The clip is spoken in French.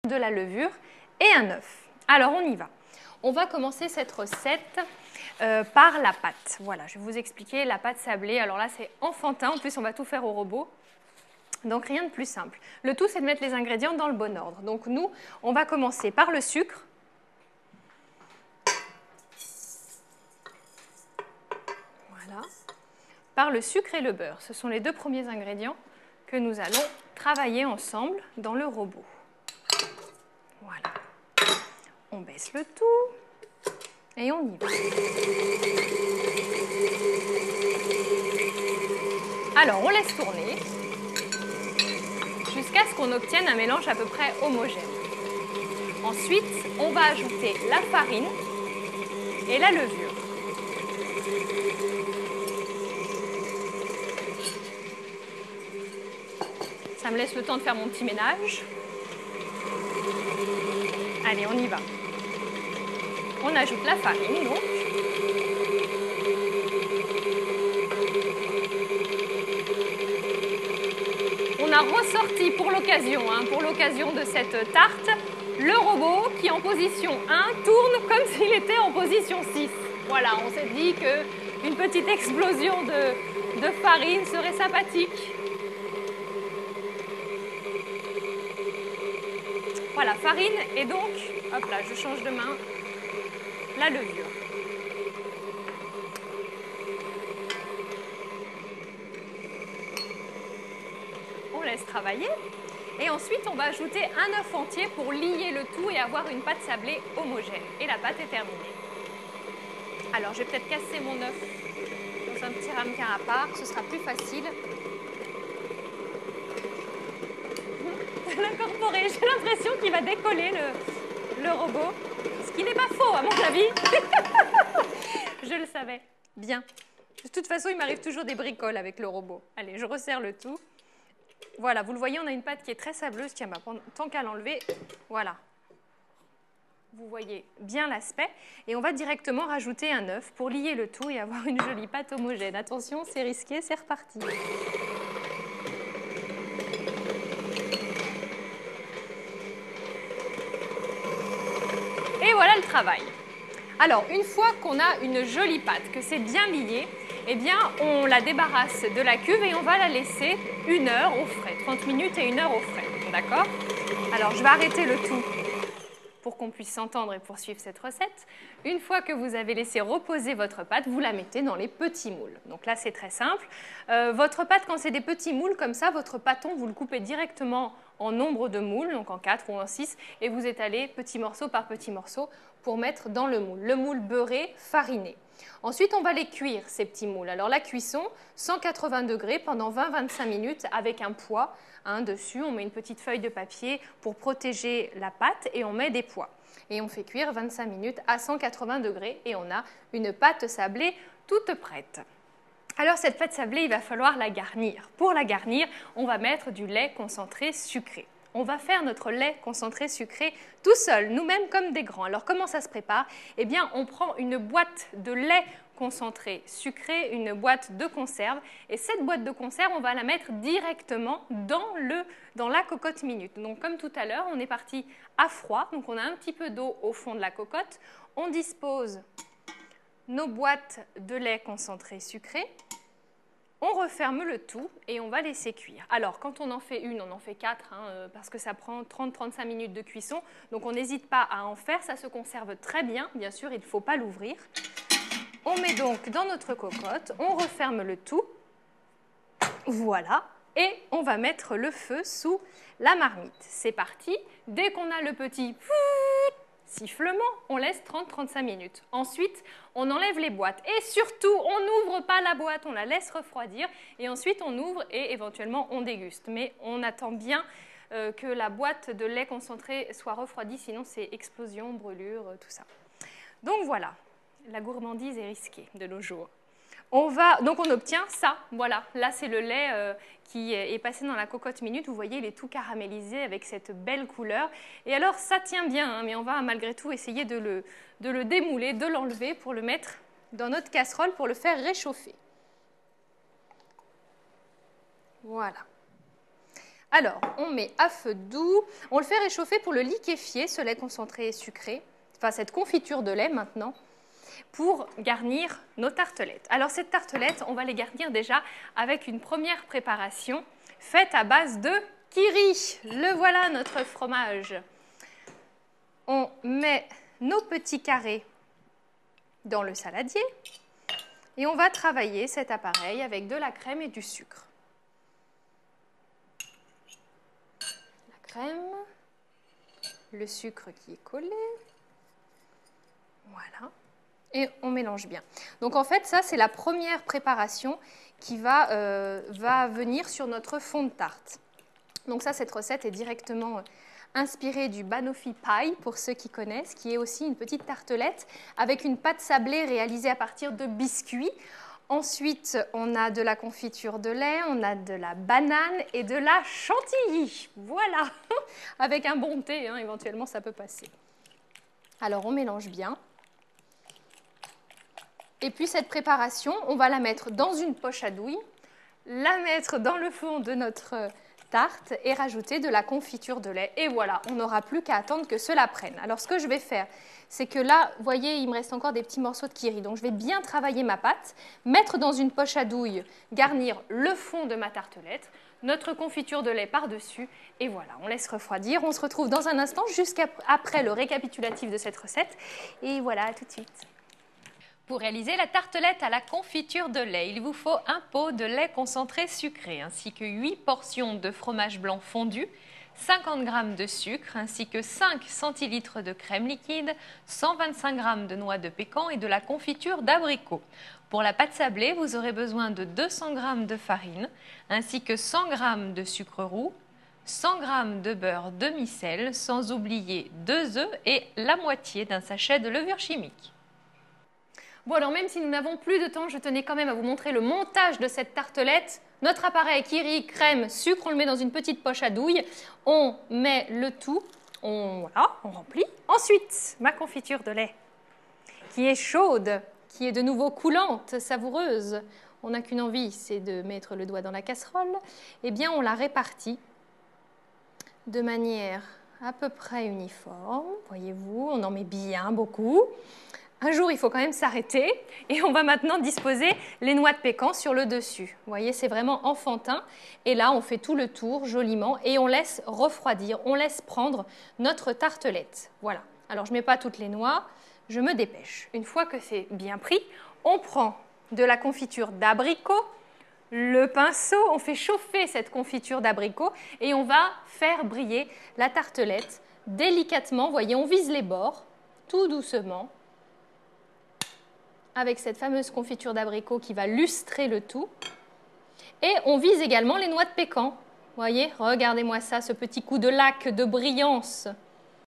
de la levure et un œuf. Alors, on y va. On va commencer cette recette par la pâte. Voilà, je vais vous expliquer la pâte sablée. Alors là, c'est enfantin. En plus, on va tout faire au robot. Donc, rien de plus simple. Le tout, c'est de mettre les ingrédients dans le bon ordre. Donc, nous, on va commencer par le sucre. Voilà. Par le sucre et le beurre. Ce sont les deux premiers ingrédients que nous allons travailler ensemble dans le robot. Voilà. On baisse le tout et on y va. Alors, on laisse tourner jusqu'à ce qu'on obtienne un mélange à peu près homogène. Ensuite, on va ajouter la farine et la levure. Ça me laisse le temps de faire mon petit ménage. Allez, on y va. On ajoute la farine, donc. On a ressorti pour l'occasion de cette tarte, le robot qui en position 1 tourne comme s'il était en position 6. Voilà, on s'est dit qu'une petite explosion de farine serait sympathique. Voilà, farine et donc, hop là, je change de main, la levure. On laisse travailler et ensuite on va ajouter un œuf entier pour lier le tout et avoir une pâte sablée homogène. Et la pâte est terminée. Alors je vais peut-être casser mon œuf dans un petit ramequin à part, ce sera plus facile. L'incorporer, j'ai l'impression qu'il va décoller le robot, ce qui n'est pas faux à mon avis. Je le savais. Bien. De toute façon, il m'arrive toujours des bricoles avec le robot. Allez, je resserre le tout. Voilà, vous le voyez, on a une pâte qui est très sableuse. Tiens, tant qu'à l'enlever, voilà. Vous voyez bien l'aspect. Et on va directement rajouter un œuf pour lier le tout et avoir une jolie pâte homogène. Attention, c'est risqué, c'est reparti. Et voilà le travail. Alors, une fois qu'on a une jolie pâte, que c'est bien lié, eh bien, on la débarrasse de la cuve et on va la laisser 1 heure au frais, 30 minutes et 1 heure au frais. D'accord? Alors, je vais arrêter le tout pour qu'on puisse s'entendre et poursuivre cette recette. Une fois que vous avez laissé reposer votre pâte, vous la mettez dans les petits moules. Donc là, c'est très simple. Votre pâte, quand c'est des petits moules comme ça, votre pâton, vous le coupez directement en nombre de moules, donc en 4 ou en 6, et vous étalez petit morceau par petit morceau pour mettre dans le moule beurré, fariné. Ensuite, on va les cuire, ces petits moules. Alors la cuisson, 180 degrés pendant 20-25 minutes avec un poids. Dessus, on met une petite feuille de papier pour protéger la pâte et on met des poids. Et on fait cuire 25 minutes à 180 degrés et on a une pâte sablée toute prête. Alors cette pâte sablée, il va falloir la garnir. Pour la garnir, on va mettre du lait concentré sucré. On va faire notre lait concentré sucré tout seul, nous-mêmes comme des grands. Alors comment ça se prépare? Eh bien, on prend une boîte de lait concentré sucré, une boîte de conserve. Et cette boîte de conserve, on va la mettre directement dans la cocotte minute. Donc comme tout à l'heure, on est parti à froid. Donc on a un petit peu d'eau au fond de la cocotte. On dispose nos boîtes de lait concentré sucré. On referme le tout et on va laisser cuire. Alors, quand on en fait une, on en fait 4, parce que ça prend 30-35 minutes de cuisson. Donc, on n'hésite pas à en faire. Ça se conserve très bien. Bien sûr, il ne faut pas l'ouvrir. On met donc dans notre cocotte, on referme le tout. Voilà. Et on va mettre le feu sous la marmite. C'est parti. Dès qu'on a le petit sifflement, on laisse 30-35 minutes. Ensuite, on enlève les boîtes. Et surtout, on n'ouvre pas la boîte, on la laisse refroidir. Et ensuite, on ouvre et éventuellement, on déguste. Mais on attend bien que la boîte de lait concentré soit refroidie, sinon c'est explosion, brûlure, tout ça. Donc voilà, la gourmandise est risquée de nos jours. Donc on obtient ça, voilà. Là, c'est le lait qui est passé dans la cocotte minute. Vous voyez, il est tout caramélisé avec cette belle couleur. Et alors, ça tient bien, mais on va malgré tout essayer de le démouler, de l'enlever pour le mettre dans notre casserole pour le faire réchauffer. Voilà. Alors, on met à feu doux, on le fait réchauffer pour le liquéfier, ce lait concentré et sucré, enfin cette confiture de lait maintenant, pour garnir nos tartelettes. Alors cette tartelette, on va les garnir déjà avec une première préparation faite à base de kiri. Le voilà notre fromage. On met nos petits carrés dans le saladier et on va travailler cet appareil avec de la crème et du sucre. La crème, le sucre qui est collé, voilà, et on mélange bien. Donc en fait, ça c'est la première préparation qui va venir sur notre fond de tarte. Donc ça, cette recette est directement inspirée du banoffee pie, pour ceux qui connaissent, qui est aussi une petite tartelette avec une pâte sablée réalisée à partir de biscuits. Ensuite, on a de la confiture de lait, on a de la banane et de la chantilly. Voilà, avec un bon thé, hein, éventuellement, ça peut passer. Alors, on mélange bien. Et puis, cette préparation, on va la mettre dans une poche à douille, la mettre dans le fond de notre tarte et rajouter de la confiture de lait. Et voilà, on n'aura plus qu'à attendre que cela prenne. Alors, ce que je vais faire, c'est que là, vous voyez, il me reste encore des petits morceaux de kiri. Donc, je vais bien travailler ma pâte, mettre dans une poche à douille, garnir le fond de ma tartelette, notre confiture de lait par-dessus. Et voilà, on laisse refroidir. On se retrouve dans un instant, jusqu'après le récapitulatif de cette recette. Et voilà, à tout de suite. Pour réaliser la tartelette à la confiture de lait, il vous faut un pot de lait concentré sucré, ainsi que 8 portions de fromage blanc fondu, 50 g de sucre, ainsi que 5 centilitres de crème liquide, 125 g de noix de pécan et de la confiture d'abricot. Pour la pâte sablée, vous aurez besoin de 200 g de farine, ainsi que 100 g de sucre roux, 100 g de beurre demi-sel, sans oublier 2 œufs et la moitié d'un sachet de levure chimique. Bon, alors même si nous n'avons plus de temps, je tenais quand même à vous montrer le montage de cette tartelette. Notre appareil kiri, crème, sucre, on le met dans une petite poche à douille. On met le tout, voilà, on remplit. Ensuite, ma confiture de lait qui est chaude, qui est de nouveau coulante, savoureuse. On n'a qu'une envie, c'est de mettre le doigt dans la casserole. Eh bien, on la répartit de manière à peu près uniforme. Voyez-vous, on en met bien beaucoup. Un jour, il faut quand même s'arrêter et on va maintenant disposer les noix de pécan sur le dessus. Vous voyez, c'est vraiment enfantin. Et là, on fait tout le tour joliment et on laisse refroidir, on laisse prendre notre tartelette. Voilà. Alors, je ne mets pas toutes les noix, je me dépêche. Une fois que c'est bien pris, on prend de la confiture d'abricot, le pinceau, on fait chauffer cette confiture d'abricot et on va faire briller la tartelette délicatement. Vous voyez, on vise les bords, tout doucement, avec cette fameuse confiture d'abricot qui va lustrer le tout. Et on vise également les noix de pécan. Vous voyez, regardez-moi ça, ce petit coup de laque, de brillance.